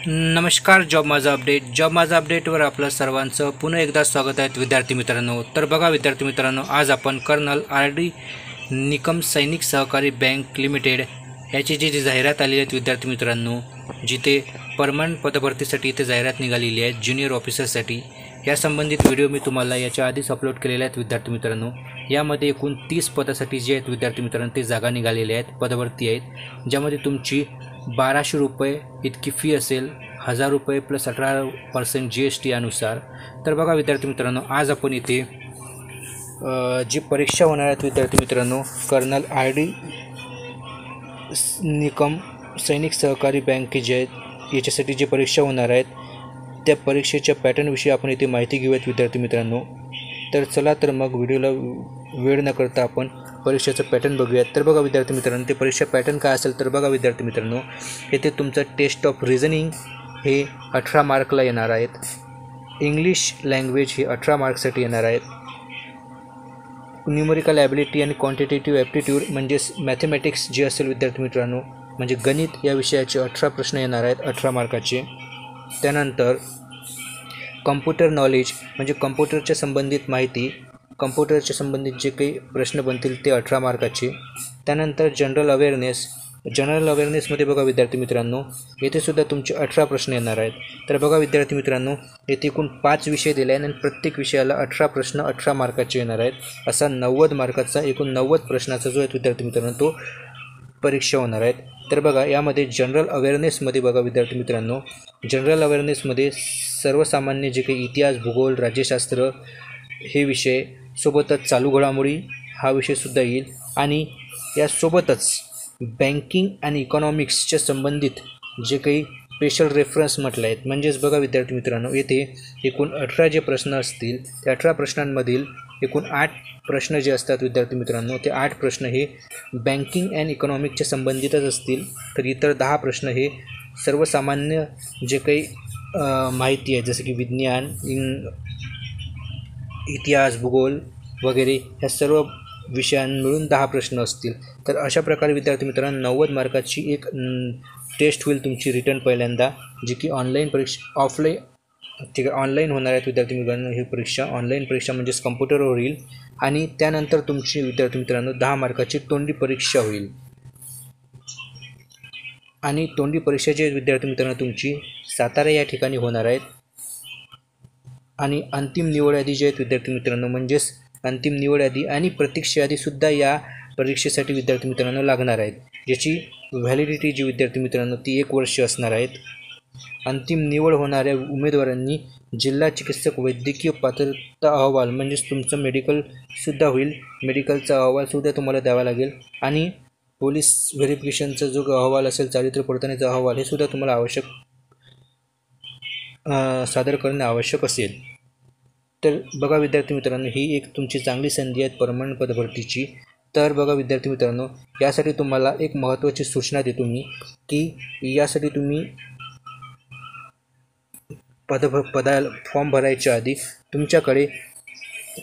नमस्कार. जॉब माझा अपडेटवर आपलं सर्वांचं पुन्हा एकदा स्वागत आहे विद्यार्थी मित्रांनो. तर बघा विद्यार्थी मित्रांनो, आज आपण कर्नल RD निकम सैनिक सहकारी बँक लिमिटेड याची जी जाहिरात आलेली आहे विद्यार्थी मित्रांनो, जिथे परमनंट पदभरतीसाठी इथे जाहिरात निघालेली आहे ज्युनियर ऑफिसरसाठी. या संबंधित व्हिडिओ मी तुम्हाला याच्या आधीच अपलोड केलेले आहेत विद्यार्थी मित्रांनो. यामध्ये एकूण 30 पदासाठी जे आहेत विद्यार्थी मित्रांनो ते जागा निघालेल्या आहेत, पदभरती आहेत, ज्यामध्ये तुमची 1200 रुपये इतकी फी असेल, 1000 रुपये प्लस 18% GST अनुसार. तर बघा विद्यार्थी मित्रांनो, आज आपण इथे जी परीक्षा होणार आहेत विद्यार्थी मित्रांनो, कर्नल RD निकम सैनिक सहकारी बँक जे आहेत याच्यासाठी जी परीक्षा होणार आहेत त्या परीक्षेच्या पॅटर्नविषयी आपण इथे माहिती घेऊयात विद्यार्थी मित्रांनो. तर चला तर मग व्हिडिओला वेळ न करता आपण परीक्षेचं पॅटर्न बघूयात. तर बघा विद्यार्थी मित्रांनो, ते परीक्षा पॅटर्न काय असेल तर बघा विद्यार्थी मित्रांनो, येथे तुमचं टेस्ट ऑफ रिझनिंग हे 18 मार्कला येणार आहेत. इंग्लिश लँग्वेज ही 18 मार्क्ससाठी येणार आहेत. न्यूमरिकल ॲबिलिटी आणि क्वांटिटेटिव्ह ॲप्टिट्यूड म्हणजेच मॅथमॅटिक्स जे असेल विद्यार्थी मित्रांनो, म्हणजे गणित या विषयाचे 18 प्रश्न येणार आहेत 18 मार्काचे. त्यानंतर कम्प्युटर नॉलेज म्हणजे कम्प्युटरच्या संबंधित माहिती, कम्प्युटरच्या संबंधित जे काही प्रश्न बनतील ते 18 मार्काचे. त्यानंतर जनरल अवेअरनेसमध्ये बघा विद्यार्थी मित्रांनो, येथे सुद्धा तुमचे 18 प्रश्न येणार आहेत. तर बघा विद्यार्थी मित्रांनो, येथे एकूण 5 विषय दिले आहेत आणि प्रत्येक विषयाला 18 प्रश्न 18 मार्काचे येणार आहेत. असा 90 मार्काचा एकूण 90 प्रश्नाचा जो आहे विद्यार्थी मित्रांनो तो परीक्षा होणार आहेत. तर बघा यामध्ये जनरल अवेअरनेसमध्ये बघा विद्यार्थी मित्रांनो, जनरल अवेअरनेसमध्ये सर्वसामान्य जे काही इतिहास, भूगोल, राज्यशास्त्र हे विषय, सोबतच चालू घडामोडी हा विषयसुद्धा येईल. आणि यासोबतच बँकिंग आणि इकॉनॉमिक्सच्या संबंधित जे काही स्पेशल रेफरन्स म्हटलं आहेत. म्हणजेच बघा विद्यार्थी मित्रांनो, येथे एकूण 18 जे प्रश्न असतील त्या 18 प्रश्नांमधील एकूण 8 प्रश्न जे असतात विद्यार्थी मित्रांनो, ते 8 प्रश्न हे बँकिंग अँड इकॉनॉमिक्सच्या संबंधितच असतील. तर इतर 10 प्रश्न हे सर्वसामान्य जे काही माहिती आहे, जसं की विज्ञान, इतिहास, भूगोल वगैरे ह्या सर्व विषयांमिळून 10 प्रश्न असतील. तर अशा प्रकारे विद्यार्थी मित्रांनो 90 मार्काची एक टेस्ट होईल तुमची रिटर्न पहिल्यांदा, जी की ऑनलाईन परीक्षा ऑनलाईन होणार आहेत विद्यार्थी मित्रांनो. ही परीक्षा ऑनलाईन परीक्षा म्हणजेच कम्प्युटरवर होईल. आणि त्यानंतर तुमची विद्यार्थी मित्रांनो 10 मार्काची तोंडी परीक्षा होईल. आणि तोंडी परीक्षा जी विद्यार्थी मित्रांनो तुमची सातारा या ठिकाणी होणार आहेत. आणि अंतिम निवड यादी जी आहेत विद्यार्थी मित्रांनो, म्हणजेच अंतिम निवड यादी आणि प्रतीक्षा यादीसुद्धा या परीक्षेसाठी विद्यार्थी मित्रांनो लागणार आहेत, ज्याची व्हॅलिडिटी जी विद्यार्थी मित्रांनो ती 1 वर्ष असणार आहेत. अंतिम निवड होणाऱ्या उमेदवारांनी जिल्हा चिकित्सक वैद्यकीय पात्रता अहवाल म्हणजेच तुमचं मेडिकलसुद्धा होईल, मेडिकलचा अहवालसुद्धा तुम्हाला द्यावा लागेल. आणि पोलीस व्हेरिफिकेशनचा जो अहवाल असेल, चारित्र्य पडताळणीचा अहवाल, हे सुद्धा तुम्हाला आवश्यक सादर करणे आवश्यक असेल. तर बघा विद्यार्थी मित्रांनो, ही एक तुमची चांगली संधी आहे परमनंट पदभरतीची. तर बघा विद्यार्थी मित्रांनो, यासाठी तुम्हाला एक महत्त्वाची सूचना देतो मी, की यासाठी तुम्ही फॉर्म भरायच्या आधी तुमच्याकडे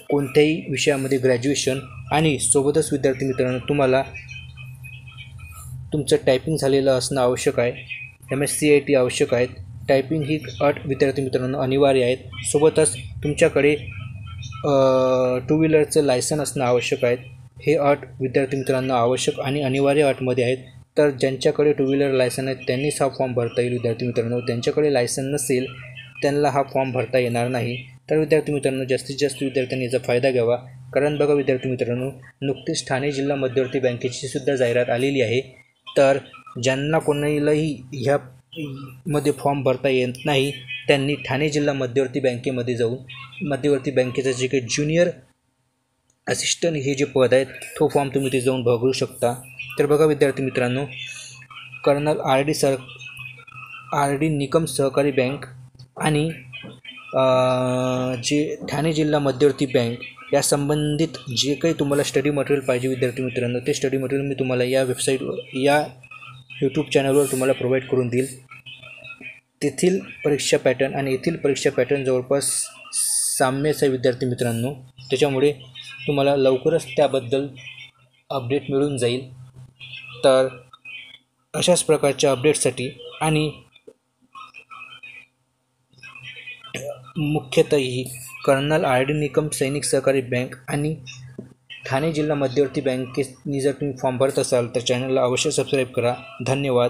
कोणत्याही विषयामध्ये ग्रॅज्युएशन आणि सोबतच विद्यार्थी मित्रांनो तुम्हाला तुमचं टायपिंग झालेलं असणं आवश्यक आहे. MSc IT आवश्यक आहेत. टायपिंग ही अट विद्यार्थी मित्रांनो अनिवार्य आहेत. सोबतच तुमच्याकडे 2 व्हीलरचं लायसन असणं आवश्यक आहे. हे अट विद्यार्थी मित्रांनो आवश्यक आणि अनिवार्य अटमध्ये आहेत. तर ज्यांच्याकडे 2 व्हीलर लायसन आहेत त्यांनीच हा फॉर्म भरता येईल विद्यार्थी मित्रांनो. त्यांच्याकडे लायसन नसेल त्यांना हा फॉर्म भरता येणार नाही. तर विद्यार्थी मित्रांनो जास्तीत जास्त विद्यार्थ्यांनी याचा फायदा घ्यावा. कारण बघा विद्यार्थी मित्रांनो, नुकतीच ठाणे जिल्हा मध्यवर्ती बँकेची सुद्धा जाहिरात आलेली आहे. तर ज्यांना कोणालाही ह्या मध्ये फॉर्म भरता येत नाही त्यांनी ठाणे जिल्हा मध्यवर्ती बँकेमध्ये जाऊन मध्यवर्ती बँकेचं जे काही ज्युनियर असिस्टंट हे जे पद आहेत तो फॉर्म तुम्ही ते जाऊन भरू शकता. तर बघा विद्यार्थी मित्रांनो, कर्नल RD निकम सहकारी बँक आणि जे ठाणे जिल्हा मध्यवर्ती बँक या संबंधित जे काही तुम्हाला स्टडी मटेरियल पाहिजे विद्यार्थी मित्रांनो, ते स्टडी मटेरियल मी तुम्हाला या वेबसाईटवर, या यूट्यूब चॅनलवर तुम्हाला प्रोव्हाइड करून देईल. तेथील परीक्षा पॅटर्न आणि येथील परीक्षा पॅटर्न जवळपास साम्यच आहे विद्यार्थी मित्रांनो. त्याच्यामुळे तुम्हाला लवकरच त्याबद्दल अपडेट मिळून जाईल. तर अशाच प्रकारच्या अपडेटसाठी आणि मुख्यतः ही कर्नल आर डी निकम सैनिक सहकारी बँक आणि ठाणे जिल्हा मध्यवर्ती बँकेनी जर तुम्ही फॉर्म भरत असाल तर चॅनलला अवश्य सबस्क्राईब करा. धन्यवाद.